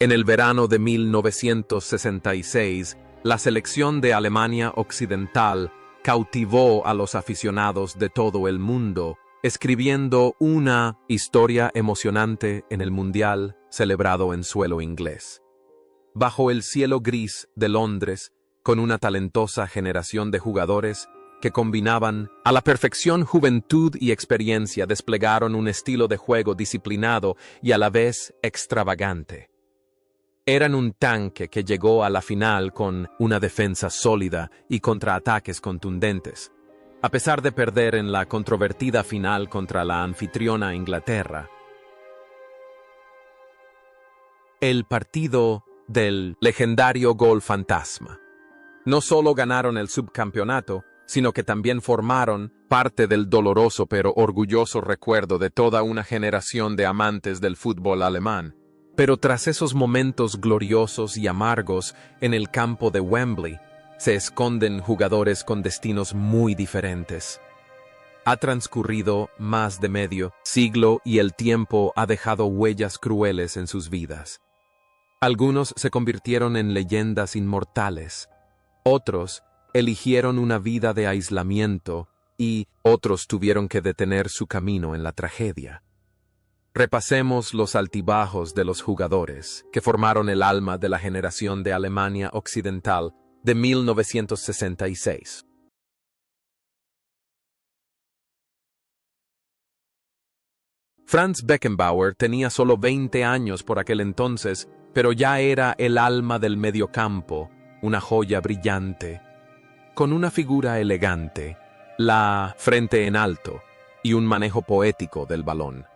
En el verano de 1966, la selección de Alemania Occidental cautivó a los aficionados de todo el mundo, escribiendo una historia emocionante en el Mundial celebrado en suelo inglés. Bajo el cielo gris de Londres, con una talentosa generación de jugadores que combinaban a la perfección juventud y experiencia, desplegaron un estilo de juego disciplinado y a la vez extravagante. Eran un tanque que llegó a la final con una defensa sólida y contraataques contundentes, a pesar de perder en la controvertida final contra la anfitriona Inglaterra. El partido del legendario gol fantasma. No solo ganaron el subcampeonato, sino que también formaron parte del doloroso pero orgulloso recuerdo de toda una generación de amantes del fútbol alemán. Pero tras esos momentos gloriosos y amargos en el campo de Wembley, se esconden jugadores con destinos muy diferentes. Ha transcurrido más de medio siglo y el tiempo ha dejado huellas crueles en sus vidas. Algunos se convirtieron en leyendas inmortales, otros eligieron una vida de aislamiento y otros tuvieron que detener su camino en la tragedia. Repasemos los altibajos de los jugadores que formaron el alma de la generación de Alemania Occidental de 1966. Franz Beckenbauer tenía solo 20 años por aquel entonces, pero ya era el alma del mediocampo, una joya brillante, con una figura elegante, la frente en alto y un manejo poético del balón.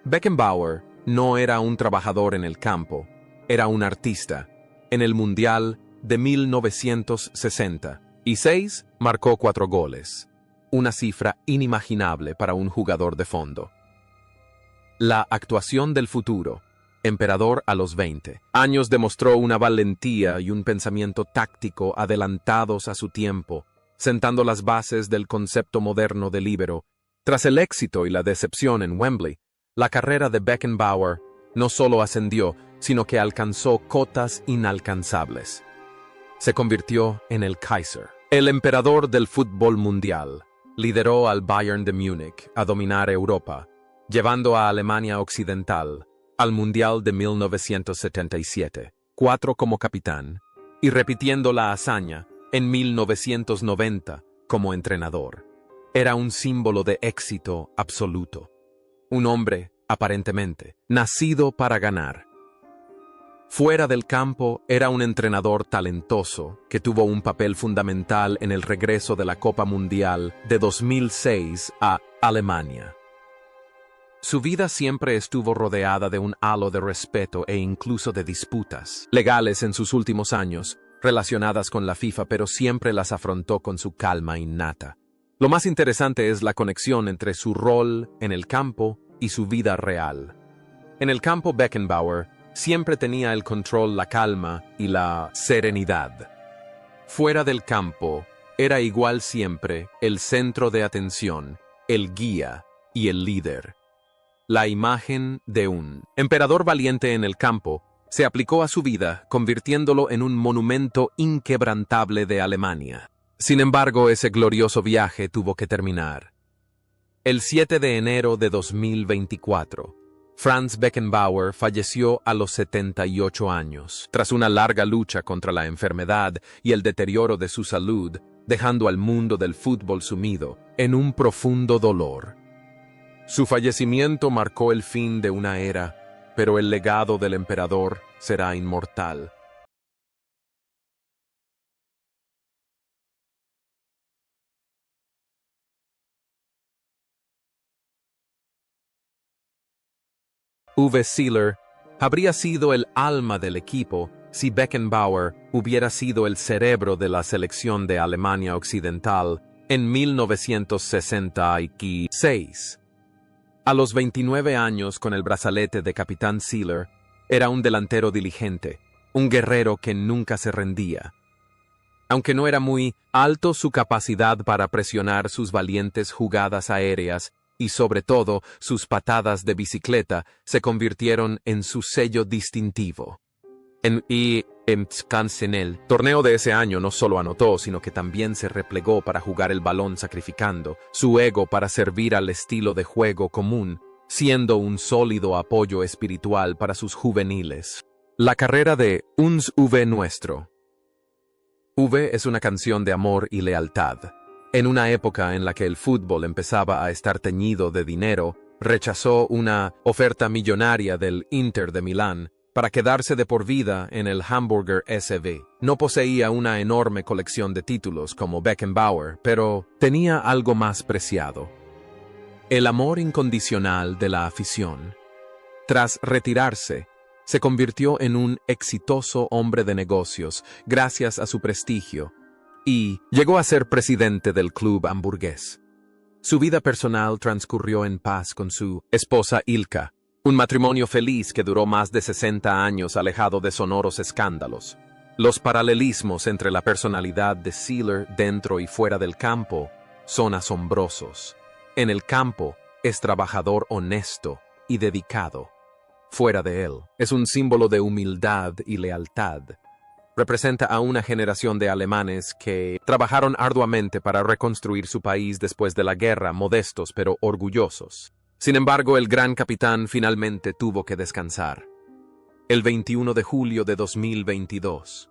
Beckenbauer no era un trabajador en el campo, era un artista. En el Mundial de 1966 marcó 4 goles, una cifra inimaginable para un jugador de fondo. La actuación del futuro, emperador a los 20 años, demostró una valentía y un pensamiento táctico adelantados a su tiempo, sentando las bases del concepto moderno de líbero. Tras el éxito y la decepción en Wembley, la carrera de Beckenbauer no solo ascendió, sino que alcanzó cotas inalcanzables. Se convirtió en el Kaiser, el emperador del fútbol mundial. Lideró al Bayern de Múnich a dominar Europa, llevando a Alemania Occidental al Mundial de 1977, 4 como capitán, y repitiendo la hazaña en 1990 como entrenador. Era un símbolo de éxito absoluto. Un hombre, aparentemente, nacido para ganar. Fuera del campo, era un entrenador talentoso que tuvo un papel fundamental en el regreso de la Copa Mundial de 2006 a Alemania. Su vida siempre estuvo rodeada de un halo de respeto e incluso de disputas legales en sus últimos años, relacionadas con la FIFA, pero siempre las afrontó con su calma innata. Lo más interesante es la conexión entre su rol en el campo y su vida real. En el campo, Beckenbauer siempre tenía el control, la calma y la serenidad. Fuera del campo, era igual siempre el centro de atención, el guía y el líder. La imagen de un emperador valiente en el campo se aplicó a su vida, convirtiéndolo en un monumento inquebrantable de Alemania. Sin embargo, ese glorioso viaje tuvo que terminar. El 7 de enero de 2024, Franz Beckenbauer falleció a los 78 años, tras una larga lucha contra la enfermedad y el deterioro de su salud, dejando al mundo del fútbol sumido en un profundo dolor. Su fallecimiento marcó el fin de una era, pero el legado del emperador será inmortal. Uwe Seeler habría sido el alma del equipo si Beckenbauer hubiera sido el cerebro de la selección de Alemania Occidental en 1966. A los 29 años, con el brazalete de capitán Seeler, era un delantero diligente, un guerrero que nunca se rendía. Aunque no era muy alto, su capacidad para presionar sus valientes jugadas aéreas y sobre todo sus patadas de bicicleta se convirtieron en su sello distintivo. En el torneo de ese año no solo anotó, sino que también se replegó para jugar el balón sacrificando su ego para servir al estilo de juego común, siendo un sólido apoyo espiritual para sus juveniles. La carrera de Uns V Nuestro. V es una canción de amor y lealtad. En una época en la que el fútbol empezaba a estar teñido de dinero, rechazó una oferta millonaria del Inter de Milán para quedarse de por vida en el Hamburger SV. No poseía una enorme colección de títulos como Beckenbauer, pero tenía algo más preciado: el amor incondicional de la afición. Tras retirarse, se convirtió en un exitoso hombre de negocios gracias a su prestigio y llegó a ser presidente del club hamburgués. Su vida personal transcurrió en paz con su esposa Ilka, un matrimonio feliz que duró más de 60 años alejado de sonoros escándalos. Los paralelismos entre la personalidad de Seeler dentro y fuera del campo son asombrosos. En el campo es trabajador honesto y dedicado. Fuera de él, es un símbolo de humildad y lealtad. Representa a una generación de alemanes que trabajaron arduamente para reconstruir su país después de la guerra, modestos pero orgullosos. Sin embargo, el gran capitán finalmente tuvo que descansar. El 21 de julio de 2022,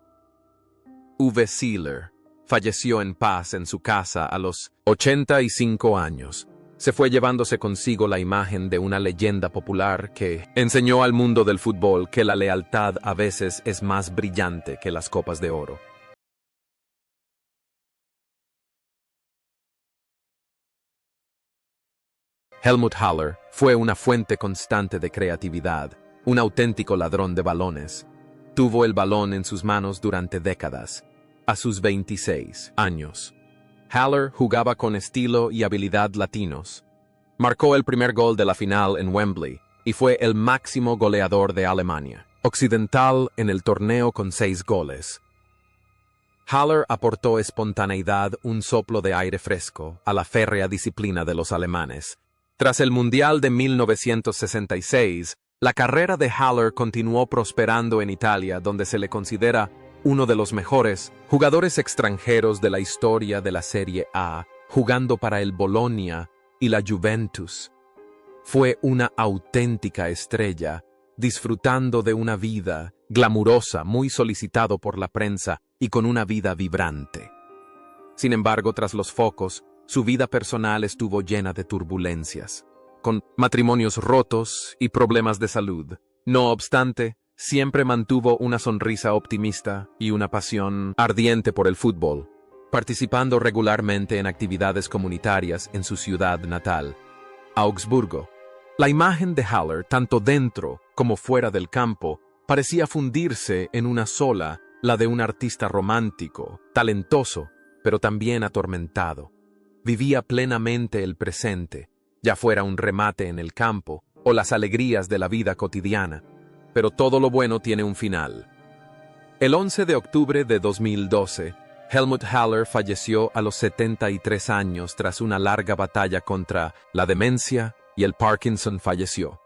Uwe Seeler falleció en paz en su casa a los 85 años. Se fue llevándose consigo la imagen de una leyenda popular que enseñó al mundo del fútbol que la lealtad a veces es más brillante que las copas de oro. Helmut Haller fue una fuente constante de creatividad, un auténtico ladrón de balones. Tuvo el balón en sus manos durante décadas. A sus 26 años, Haller jugaba con estilo y habilidad latinos. Marcó el primer gol de la final en Wembley y fue el máximo goleador de Alemania Occidental en el torneo con 6 goles. Haller aportó espontaneidad, un soplo de aire fresco, a la férrea disciplina de los alemanes. Tras el Mundial de 1966, la carrera de Haller continuó prosperando en Italia, donde se le considera uno de los mejores jugadores extranjeros de la historia de la Serie A, jugando para el Bologna y la Juventus. Fue una auténtica estrella, disfrutando de una vida glamurosa, muy solicitado por la prensa y con una vida vibrante. Sin embargo, tras los focos, su vida personal estuvo llena de turbulencias, con matrimonios rotos y problemas de salud. No obstante, siempre mantuvo una sonrisa optimista y una pasión ardiente por el fútbol, participando regularmente en actividades comunitarias en su ciudad natal, Augsburgo. La imagen de Haller, tanto dentro como fuera del campo, parecía fundirse en una sola, la de un artista romántico, talentoso, pero también atormentado. Vivía plenamente el presente, ya fuera un remate en el campo o las alegrías de la vida cotidiana, pero todo lo bueno tiene un final. El 11 de octubre de 2012, Helmut Haller falleció a los 73 años tras una larga batalla contra la demencia y el Parkinson. Falleció.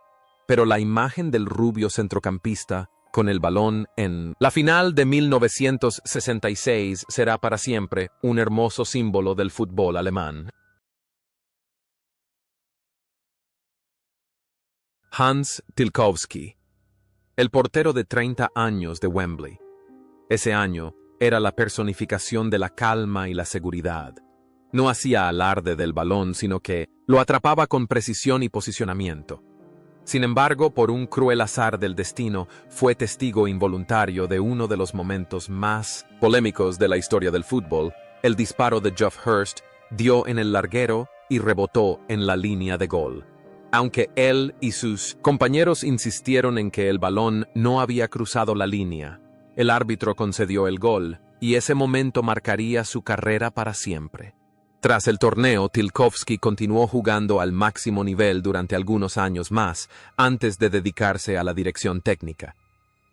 Pero la imagen del rubio centrocampista con el balón en la final de 1966 será para siempre un hermoso símbolo del fútbol alemán. Hans Tilkowski, el portero de 30 años de Wembley. Ese año era la personificación de la calma y la seguridad. No hacía alarde del balón, sino que lo atrapaba con precisión y posicionamiento. Sin embargo, por un cruel azar del destino, fue testigo involuntario de uno de los momentos más polémicos de la historia del fútbol. El disparo de Geoff Hurst dio en el larguero y rebotó en la línea de gol. Aunque él y sus compañeros insistieron en que el balón no había cruzado la línea, el árbitro concedió el gol, y ese momento marcaría su carrera para siempre. Tras el torneo, Tilkowski continuó jugando al máximo nivel durante algunos años más, antes de dedicarse a la dirección técnica.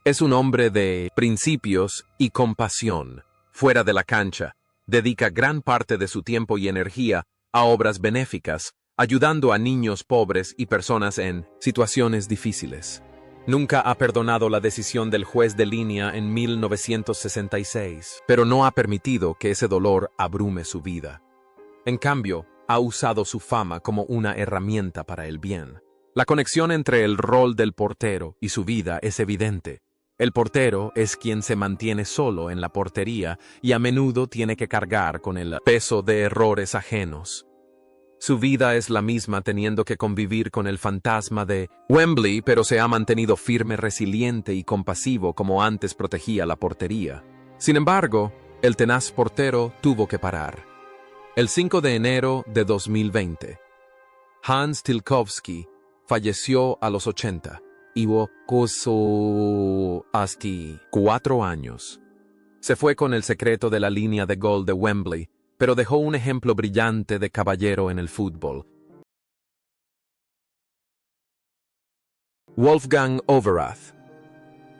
Es un hombre de principios y compasión. Fuera de la cancha, dedica gran parte de su tiempo y energía a obras benéficas, ayudando a niños pobres y personas en situaciones difíciles. Nunca ha perdonado la decisión del juez de línea en 1966, pero no ha permitido que ese dolor abrume su vida. En cambio, ha usado su fama como una herramienta para el bien. La conexión entre el rol del portero y su vida es evidente. El portero es quien se mantiene solo en la portería y a menudo tiene que cargar con el peso de errores ajenos. Su vida es la misma teniendo que convivir con el fantasma de Wembley, pero se ha mantenido firme, resiliente y compasivo como antes protegía la portería. Sin embargo, el tenaz portero tuvo que parar. El 5 de enero de 2020, Hans Tilkowski falleció a los 80 y hasta 4 años. Se fue con el secreto de la línea de gol de Wembley, pero dejó un ejemplo brillante de caballero en el fútbol. Wolfgang Overath,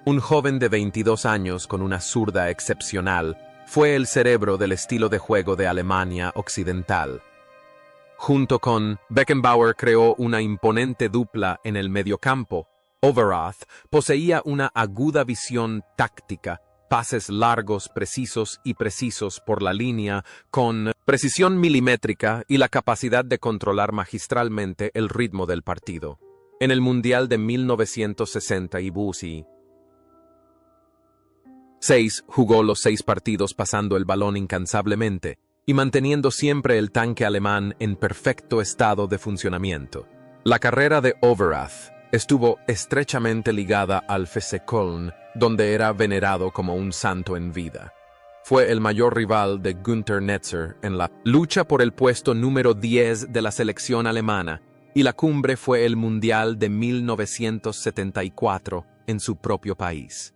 un joven de 22 años con una zurda excepcional, fue el cerebro del estilo de juego de Alemania Occidental. Junto con Beckenbauer creó una imponente dupla en el mediocampo. Overath poseía una aguda visión táctica, pases largos, precisos por la línea, con precisión milimétrica y la capacidad de controlar magistralmente el ritmo del partido. En el Mundial de 1960 y Busi 6 jugó los 6 partidos pasando el balón incansablemente y manteniendo siempre el tanque alemán en perfecto estado de funcionamiento. La carrera de Overath estuvo estrechamente ligada al FC Köln, donde era venerado como un santo en vida. Fue el mayor rival de Günther Netzer en la lucha por el puesto número 10 de la selección alemana, y la cumbre fue el Mundial de 1974 en su propio país.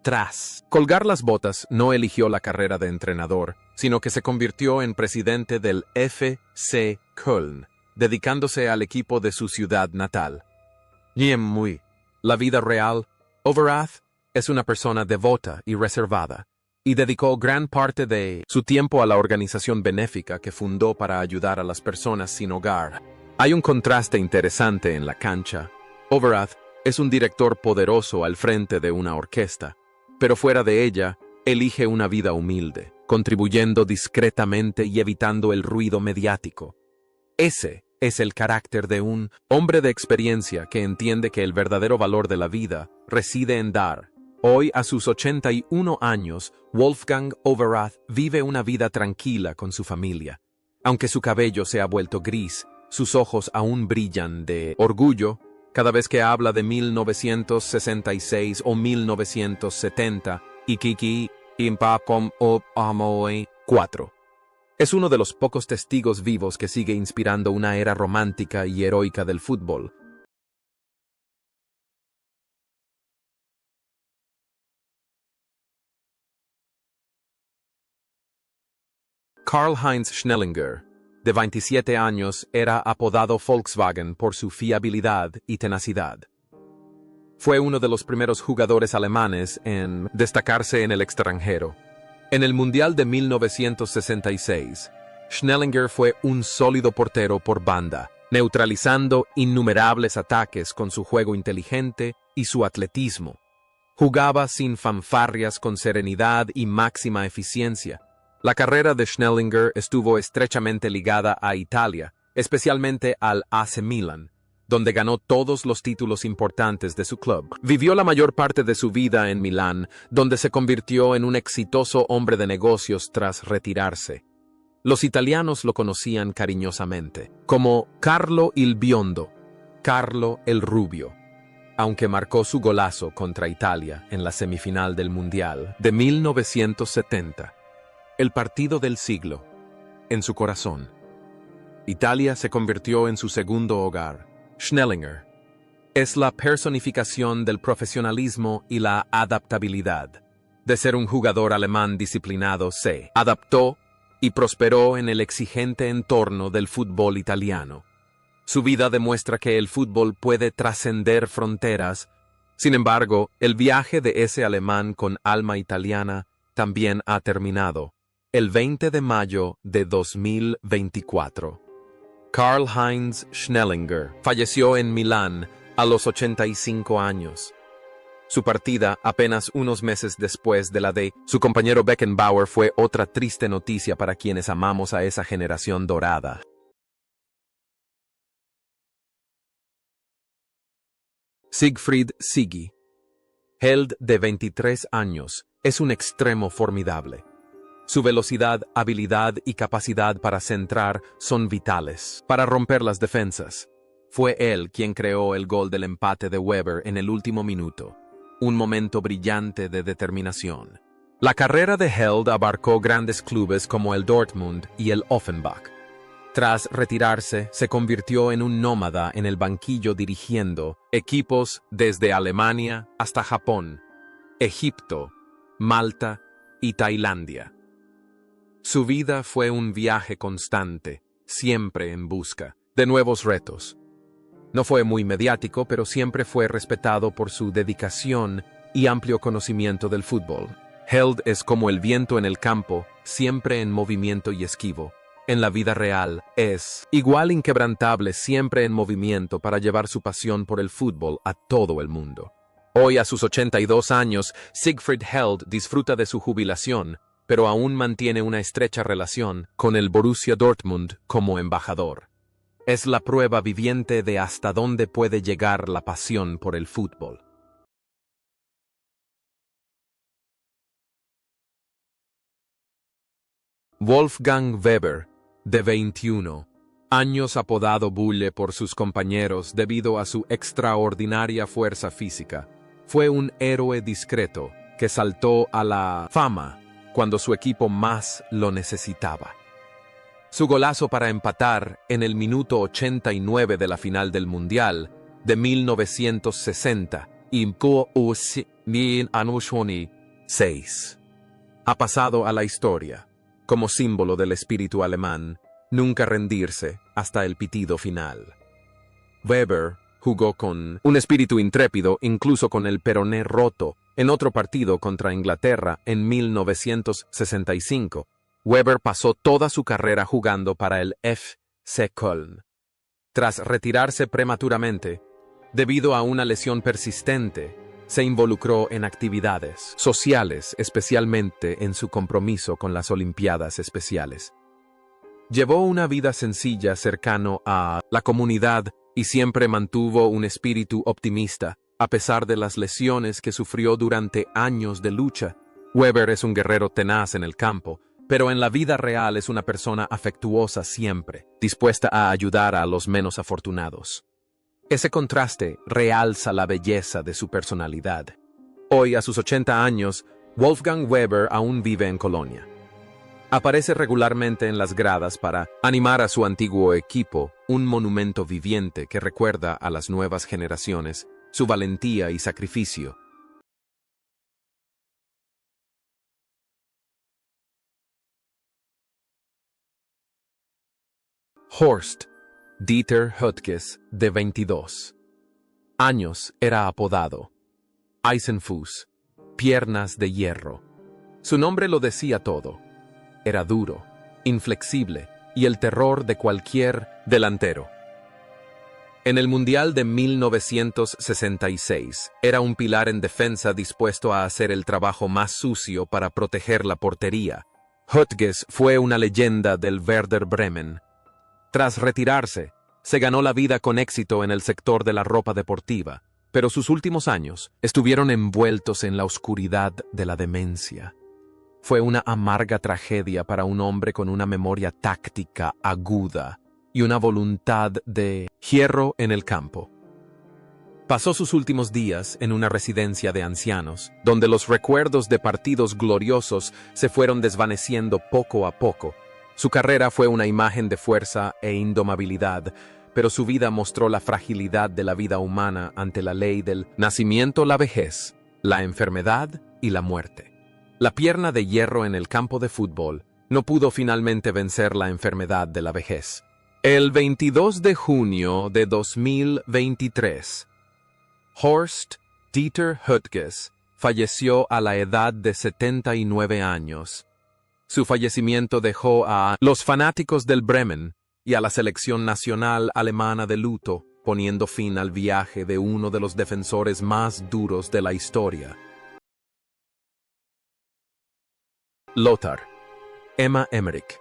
Tras colgar las botas, no eligió la carrera de entrenador, sino que se convirtió en presidente del FC Köln, dedicándose al equipo de su ciudad natal. La vida real, Overath es una persona devota y reservada, y dedicó gran parte de su tiempo a la organización benéfica que fundó para ayudar a las personas sin hogar. Hay un contraste interesante en la cancha. Overath es un director poderoso al frente de una orquesta, pero fuera de ella, elige una vida humilde, contribuyendo discretamente y evitando el ruido mediático. Ese es el carácter de un hombre de experiencia que entiende que el verdadero valor de la vida reside en dar. Hoy, a sus 81 años, Wolfgang Overath vive una vida tranquila con su familia. Aunque su cabello se ha vuelto gris, sus ojos aún brillan de orgullo cada vez que habla de 1966 o 1970 y Kiki Impacom Op Amoe 4. Es uno de los pocos testigos vivos que sigue inspirando una era romántica y heroica del fútbol. Karl-Heinz Schnellinger, de 27 años, era apodado Volkswagen por su fiabilidad y tenacidad. Fue uno de los primeros jugadores alemanes en destacarse en el extranjero. En el Mundial de 1966, Schnellinger fue un sólido portero por banda, neutralizando innumerables ataques con su juego inteligente y su atletismo. Jugaba sin fanfarrias, con serenidad y máxima eficiencia. La carrera de Schnellinger estuvo estrechamente ligada a Italia, especialmente al AC Milan, donde ganó todos los títulos importantes de su club. Vivió la mayor parte de su vida en Milán, donde se convirtió en un exitoso hombre de negocios tras retirarse. Los italianos lo conocían cariñosamente como Carlo il Biondo, Carlo el Rubio, aunque marcó su golazo contra Italia en la semifinal del Mundial de 1970. El partido del siglo. En su corazón, Italia se convirtió en su segundo hogar. Schnellinger es la personificación del profesionalismo y la adaptabilidad. De ser un jugador alemán disciplinado, se adaptó y prosperó en el exigente entorno del fútbol italiano. Su vida demuestra que el fútbol puede trascender fronteras. Sin embargo, el viaje de ese alemán con alma italiana también ha terminado. El 20 de mayo de 2024. Karl-Heinz Schnellinger falleció en Milán a los 85 años. Su partida, apenas unos meses después de la de su compañero Beckenbauer, fue otra triste noticia para quienes amamos a esa generación dorada. Siegfried Siggi, Held de 23 años, es un extremo formidable. Su velocidad, habilidad y capacidad para centrar son vitales para romper las defensas. Fue él quien creó el gol del empate de Weber en el último minuto, un momento brillante de determinación. La carrera de Held abarcó grandes clubes como el Dortmund y el Offenbach. Tras retirarse, se convirtió en un nómada en el banquillo dirigiendo equipos desde Alemania hasta Japón, Egipto, Malta y Tailandia. Su vida fue un viaje constante, siempre en busca de nuevos retos. No fue muy mediático, pero siempre fue respetado por su dedicación y amplio conocimiento del fútbol. Held es como el viento en el campo, siempre en movimiento y esquivo. En la vida real, es igual inquebrantable, siempre en movimiento para llevar su pasión por el fútbol a todo el mundo. Hoy, a sus 82 años, Siegfried Held disfruta de su jubilación, pero aún mantiene una estrecha relación con el Borussia Dortmund como embajador. Es la prueba viviente de hasta dónde puede llegar la pasión por el fútbol. Wolfgang Weber, de 21 años, apodado Bulle por sus compañeros debido a su extraordinaria fuerza física, fue un héroe discreto que saltó a la fama cuando su equipo más lo necesitaba. Su golazo para empatar en el minuto 89 de la final del Mundial de 1960 ha pasado a la historia como símbolo del espíritu alemán, nunca rendirse hasta el pitido final. Weber jugó con un espíritu intrépido, incluso con el peroné roto, en otro partido contra Inglaterra en 1965. Weber pasó toda su carrera jugando para el FC Köln. Tras retirarse prematuramente, debido a una lesión persistente, se involucró en actividades sociales, especialmente en su compromiso con las Olimpiadas Especiales. Llevó una vida sencilla, cercano a la comunidad, y siempre mantuvo un espíritu optimista, a pesar de las lesiones que sufrió durante años de lucha. Weber es un guerrero tenaz en el campo, pero en la vida real es una persona afectuosa siempre, dispuesta a ayudar a los menos afortunados. Ese contraste realza la belleza de su personalidad. Hoy, a sus 80 años, Wolfgang Weber aún vive en Colonia. Aparece regularmente en las gradas para animar a su antiguo equipo, un monumento viviente que recuerda a las nuevas generaciones su valentía y sacrificio. Horst Dieter Höttges, de 22 años, era apodado Eisenfuß, piernas de hierro. Su nombre lo decía todo. Era duro, inflexible y el terror de cualquier delantero. En el Mundial de 1966, era un pilar en defensa dispuesto a hacer el trabajo más sucio para proteger la portería. Höttges fue una leyenda del Werder Bremen. Tras retirarse, se ganó la vida con éxito en el sector de la ropa deportiva, pero sus últimos años estuvieron envueltos en la oscuridad de la demencia. Fue una amarga tragedia para un hombre con una memoria táctica aguda y una voluntad de hierro en el campo. Pasó sus últimos días en una residencia de ancianos, donde los recuerdos de partidos gloriosos se fueron desvaneciendo poco a poco. Su carrera fue una imagen de fuerza e indomabilidad, pero su vida mostró la fragilidad de la vida humana ante la ley del nacimiento, la vejez, la enfermedad y la muerte. La pierna de hierro en el campo de fútbol no pudo finalmente vencer la enfermedad de la vejez. El 22 de junio de 2023, Horst Dieter Höttges falleció a la edad de 79 años. Su fallecimiento dejó a los fanáticos del Bremen y a la selección nacional alemana de luto, poniendo fin al viaje de uno de los defensores más duros de la historia. Lothar. Emma Emmerich.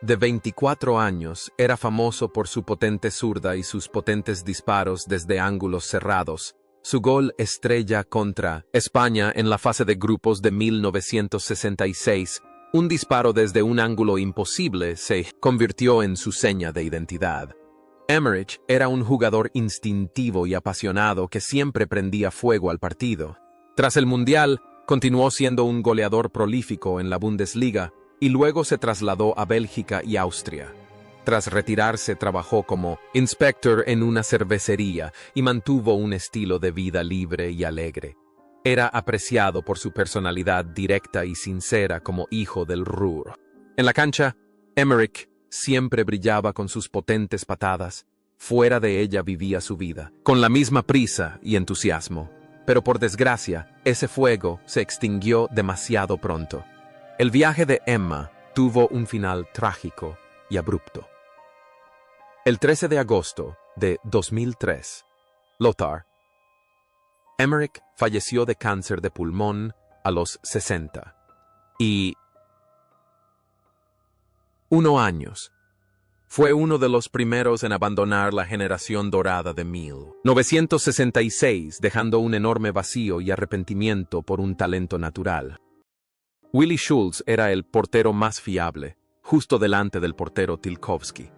De 24 años, era famoso por su potente zurda y sus potentes disparos desde ángulos cerrados. Su gol estrella contra España en la fase de grupos de 1966, un disparo desde un ángulo imposible, se convirtió en su seña de identidad. Emmerich era un jugador instintivo y apasionado que siempre prendía fuego al partido. Tras el Mundial, continuó siendo un goleador prolífico en la Bundesliga y luego se trasladó a Bélgica y Austria. Tras retirarse, trabajó como inspector en una cervecería y mantuvo un estilo de vida libre y alegre. Era apreciado por su personalidad directa y sincera como hijo del Ruhr. En la cancha, Emmerich siempre brillaba con sus potentes patadas. Fuera de ella vivía su vida, con la misma prisa y entusiasmo. Pero por desgracia, ese fuego se extinguió demasiado pronto. El viaje de Emma tuvo un final trágico y abrupto. El 13 de agosto de 2003, Lothar Emmerich falleció de cáncer de pulmón a los 60 y 1 años. Fue uno de los primeros en abandonar la generación dorada de 1966, dejando un enorme vacío y arrepentimiento por un talento natural. Willi Schulz era el portero más fiable, justo delante del portero Tilkowski.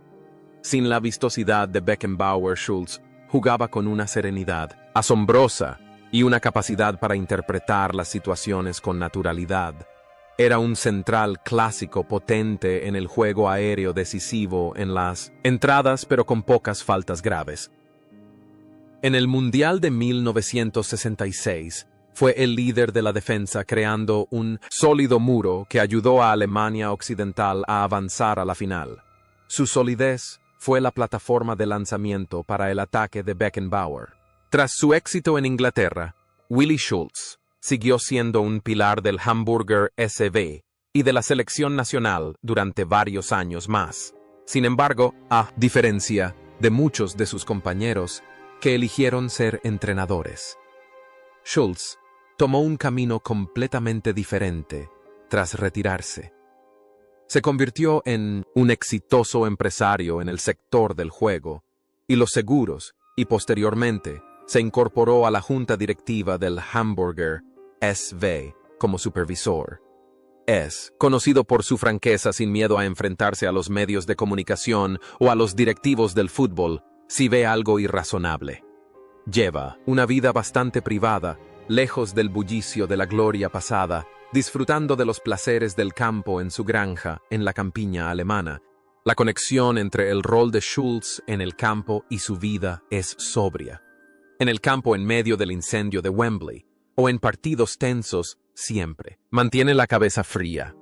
Sin la vistosidad de Beckenbauer, Schulz jugaba con una serenidad asombrosa y una capacidad para interpretar las situaciones con naturalidad. Era un central clásico potente en el juego aéreo decisivo en las entradas, pero con pocas faltas graves. En el Mundial de 1966, fue el líder de la defensa creando un sólido muro que ayudó a Alemania Occidental a avanzar a la final. Su solidez fue la plataforma de lanzamiento para el ataque de Beckenbauer. Tras su éxito en Inglaterra, Willi Schulz siguió siendo un pilar del Hamburger SV y de la selección nacional durante varios años más. Sin embargo, a diferencia de muchos de sus compañeros que eligieron ser entrenadores, Schulz tomó un camino completamente diferente tras retirarse. Se convirtió en un exitoso empresario en el sector del juego y los seguros y posteriormente se incorporó a la junta directiva del Hamburger SV como supervisor. Es conocido por su franqueza sin miedo a enfrentarse a los medios de comunicación o a los directivos del fútbol si ve algo irrazonable. Lleva una vida bastante privada, lejos del bullicio de la gloria pasada, disfrutando de los placeres del campo en su granja en la campiña alemana. La conexión entre el rol de Schulz en el campo y su vida es sobria. En el campo en medio del incendio de Wembley, o en partidos tensos, siempre mantiene la cabeza fría.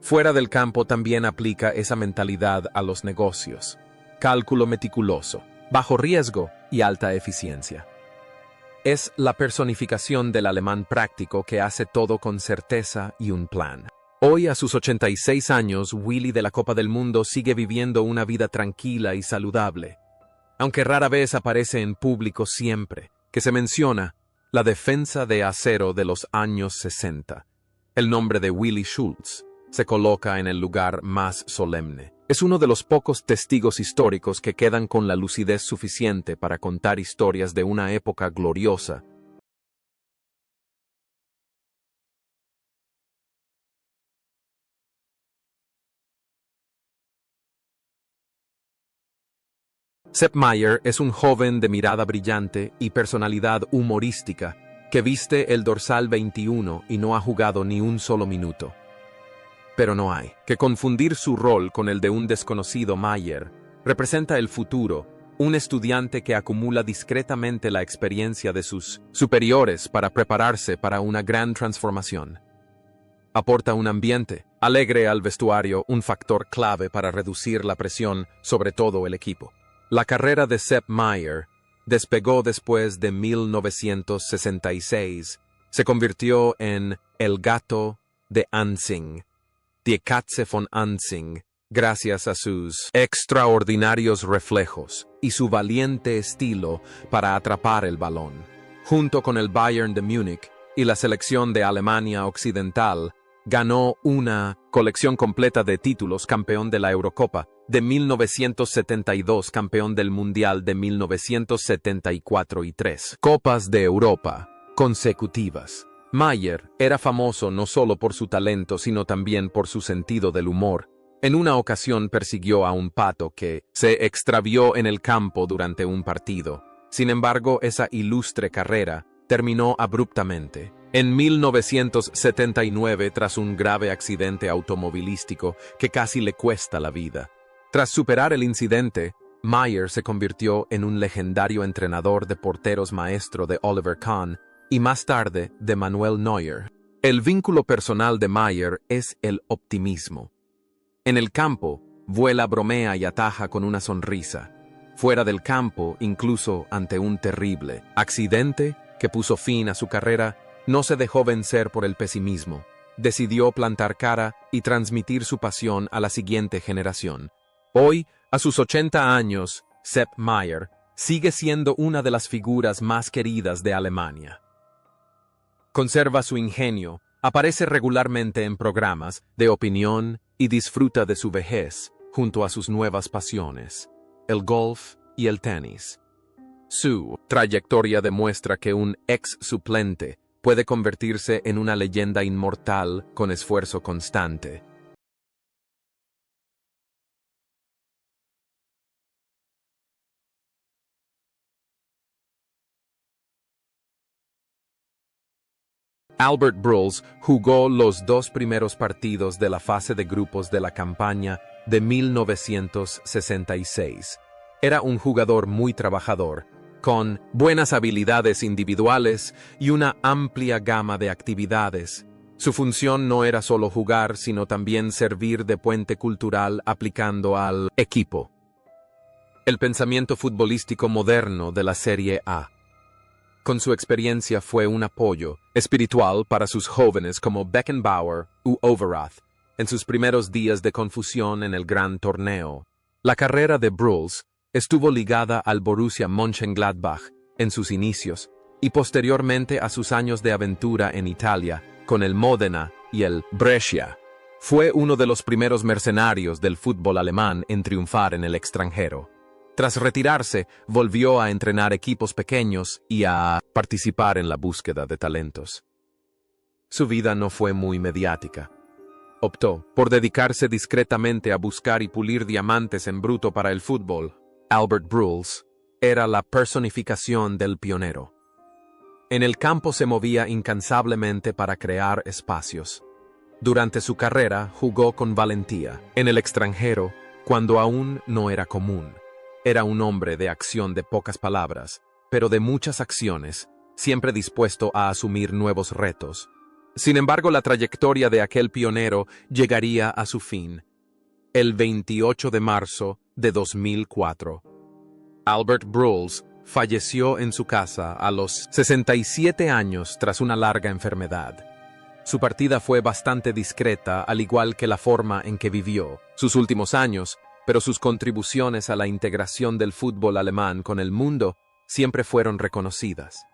Fuera del campo también aplica esa mentalidad a los negocios. Cálculo meticuloso, bajo riesgo y alta eficiencia. Es la personificación del alemán práctico que hace todo con certeza y un plan. Hoy, a sus 86 años, Willi de la Copa del Mundo sigue viviendo una vida tranquila y saludable. Aunque rara vez aparece en público, siempre que se menciona la defensa de acero de los años 60, el nombre de Willi Schulz se coloca en el lugar más solemne. Es uno de los pocos testigos históricos que quedan con la lucidez suficiente para contar historias de una época gloriosa. Sepp Maier es un joven de mirada brillante y personalidad humorística que viste el dorsal 21 y no ha jugado ni un solo minuto. Pero no hay que confundir su rol con el de un desconocido. Maier representa el futuro, un estudiante que acumula discretamente la experiencia de sus superiores para prepararse para una gran transformación. Aporta un ambiente alegre al vestuario, un factor clave para reducir la presión sobre todo el equipo. La carrera de Sepp Maier despegó después de 1966. Se convirtió en el gato de Anzing, Die Katze von Anzing, gracias a sus extraordinarios reflejos y su valiente estilo para atrapar el balón. Junto con el Bayern de Múnich y la selección de Alemania Occidental, ganó una colección completa de títulos: campeón de la Eurocopa de 1972, campeón del Mundial de 1974 y 3 Copas de Europa consecutivas. Maier era famoso no solo por su talento, sino también por su sentido del humor. En una ocasión persiguió a un pato que se extravió en el campo durante un partido. Sin embargo, esa ilustre carrera terminó abruptamente en 1979 tras un grave accidente automovilístico que casi le cuesta la vida. Tras superar el incidente, Maier se convirtió en un legendario entrenador de porteros, maestro de Oliver Kahn y más tarde de Manuel Neuer. El vínculo personal de Maier es el optimismo. En el campo, vuela, bromea y ataja con una sonrisa. Fuera del campo, incluso ante un terrible accidente que puso fin a su carrera, no se dejó vencer por el pesimismo. Decidió plantar cara y transmitir su pasión a la siguiente generación. Hoy, a sus 80 años, Sepp Maier sigue siendo una de las figuras más queridas de Alemania. Conserva su ingenio, aparece regularmente en programas de opinión y disfruta de su vejez junto a sus nuevas pasiones, el golf y el tenis. Su trayectoria demuestra que un ex suplente puede convertirse en una leyenda inmortal con esfuerzo constante. Albert Bruls jugó los 2 primeros partidos de la fase de grupos de la campaña de 1966. Era un jugador muy trabajador, con buenas habilidades individuales y una amplia gama de actividades. Su función no era solo jugar, sino también servir de puente cultural aplicando al equipo el pensamiento futbolístico moderno de la Serie A. Con su experiencia fue un apoyo espiritual para sus jóvenes como Beckenbauer u Overath en sus primeros días de confusión en el gran torneo. La carrera de Bruls estuvo ligada al Borussia Mönchengladbach en sus inicios y posteriormente a sus años de aventura en Italia con el Modena y el Brescia. Fue uno de los primeros mercenarios del fútbol alemán en triunfar en el extranjero. Tras retirarse, volvió a entrenar equipos pequeños y a participar en la búsqueda de talentos. Su vida no fue muy mediática. Optó por dedicarse discretamente a buscar y pulir diamantes en bruto para el fútbol. Albert Bruls era la personificación del pionero. En el campo se movía incansablemente para crear espacios. Durante su carrera jugó con valentía en el extranjero cuando aún no era común. Era un hombre de acción, de pocas palabras, pero de muchas acciones, siempre dispuesto a asumir nuevos retos. Sin embargo, la trayectoria de aquel pionero llegaría a su fin. El 28 de marzo de 2004, Albert Bruls falleció en su casa a los 67 años tras una larga enfermedad. Su partida fue bastante discreta, al igual que la forma en que vivió sus últimos años, pero sus contribuciones a la integración del fútbol alemán con el mundo siempre fueron reconocidas.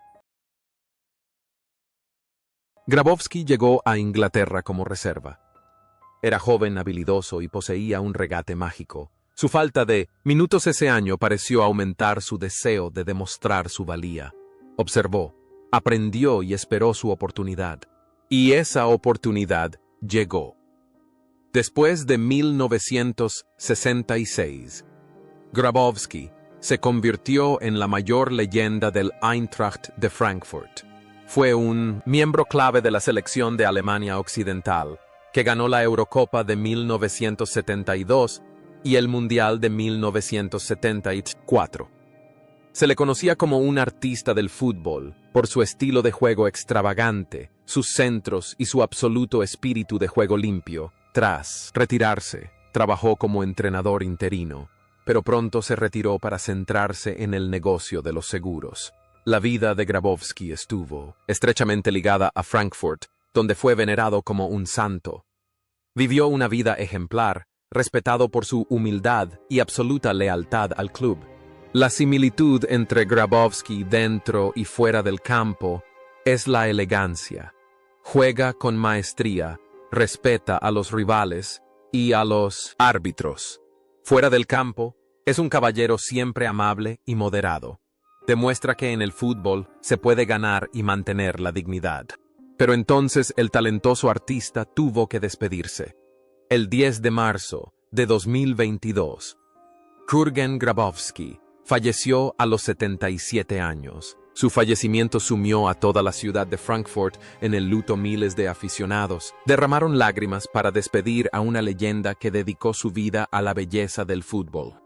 Grabowski llegó a Inglaterra como reserva. Era joven, habilidoso y poseía un regate mágico. Su falta de minutos ese año pareció aumentar su deseo de demostrar su valía. Observó, aprendió y esperó su oportunidad. Y esa oportunidad llegó. Después de 1966, Grabowski se convirtió en la mayor leyenda del Eintracht de Frankfurt. Fue un miembro clave de la selección de Alemania Occidental, que ganó la Eurocopa de 1972 y el Mundial de 1974. Se le conocía como un artista del fútbol por su estilo de juego extravagante, sus centros y su absoluto espíritu de juego limpio. Tras retirarse, trabajó como entrenador interino, pero pronto se retiró para centrarse en el negocio de los seguros. La vida de Grabowski estuvo estrechamente ligada a Frankfurt, donde fue venerado como un santo. Vivió una vida ejemplar, respetado por su humildad y absoluta lealtad al club. La similitud entre Grabowski dentro y fuera del campo es la elegancia. Juega con maestría, respeta a los rivales y a los árbitros. Fuera del campo, es un caballero siempre amable y moderado. Demuestra que en el fútbol se puede ganar y mantener la dignidad. Pero entonces el talentoso artista tuvo que despedirse. El 10 de marzo de 2022, Jürgen Grabowski falleció a los 77 años. Su fallecimiento sumió a toda la ciudad de Frankfurt en el luto. Miles de aficionados derramaron lágrimas para despedir a una leyenda que dedicó su vida a la belleza del fútbol.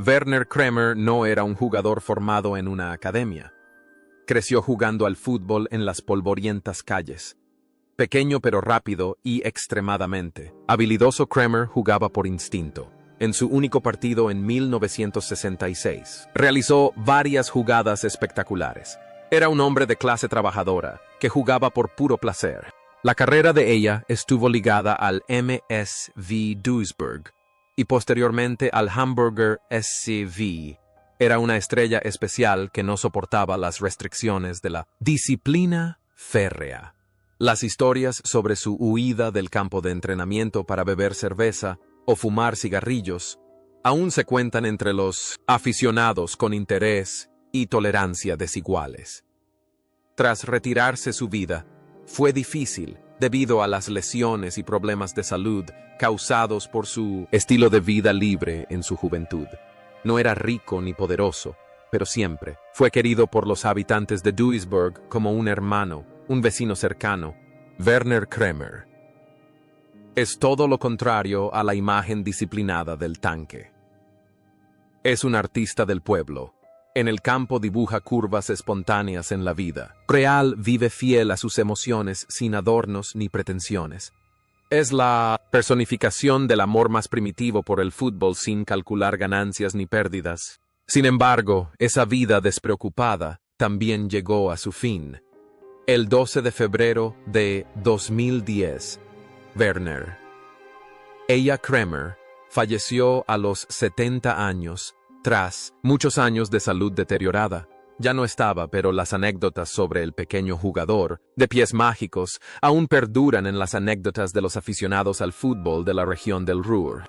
Werner Kremer no era un jugador formado en una academia. Creció jugando al fútbol en las polvorientas calles. Pequeño pero rápido y extremadamente habilidoso, Kremer jugaba por instinto. En su único partido en 1966, realizó varias jugadas espectaculares. Era un hombre de clase trabajadora, que jugaba por puro placer. La carrera de ella estuvo ligada al MSV Duisburg y posteriormente al Hamburger SV. Era una estrella especial que no soportaba las restricciones de la disciplina férrea. Las historias sobre su huida del campo de entrenamiento para beber cerveza o fumar cigarrillos aún se cuentan entre los aficionados con interés y tolerancia desiguales. Tras retirarse su vida, fue difícil debido a las lesiones y problemas de salud causados por su estilo de vida libre en su juventud. No era rico ni poderoso, pero siempre fue querido por los habitantes de Duisburg como un hermano, un vecino cercano. Werner Kremer es todo lo contrario a la imagen disciplinada del tanque. Es un artista del pueblo. En el campo dibuja curvas espontáneas en la vida. Real vive fiel a sus emociones sin adornos ni pretensiones. Es la personificación del amor más primitivo por el fútbol sin calcular ganancias ni pérdidas. Sin embargo, esa vida despreocupada también llegó a su fin. El 12 de febrero de 2010, Werner Ella Kremer falleció a los 70 años, tras muchos años de salud deteriorada. Ya no estaba, pero las anécdotas sobre el pequeño jugador de pies mágicos aún perduran en las anécdotas de los aficionados al fútbol de la región del Ruhr.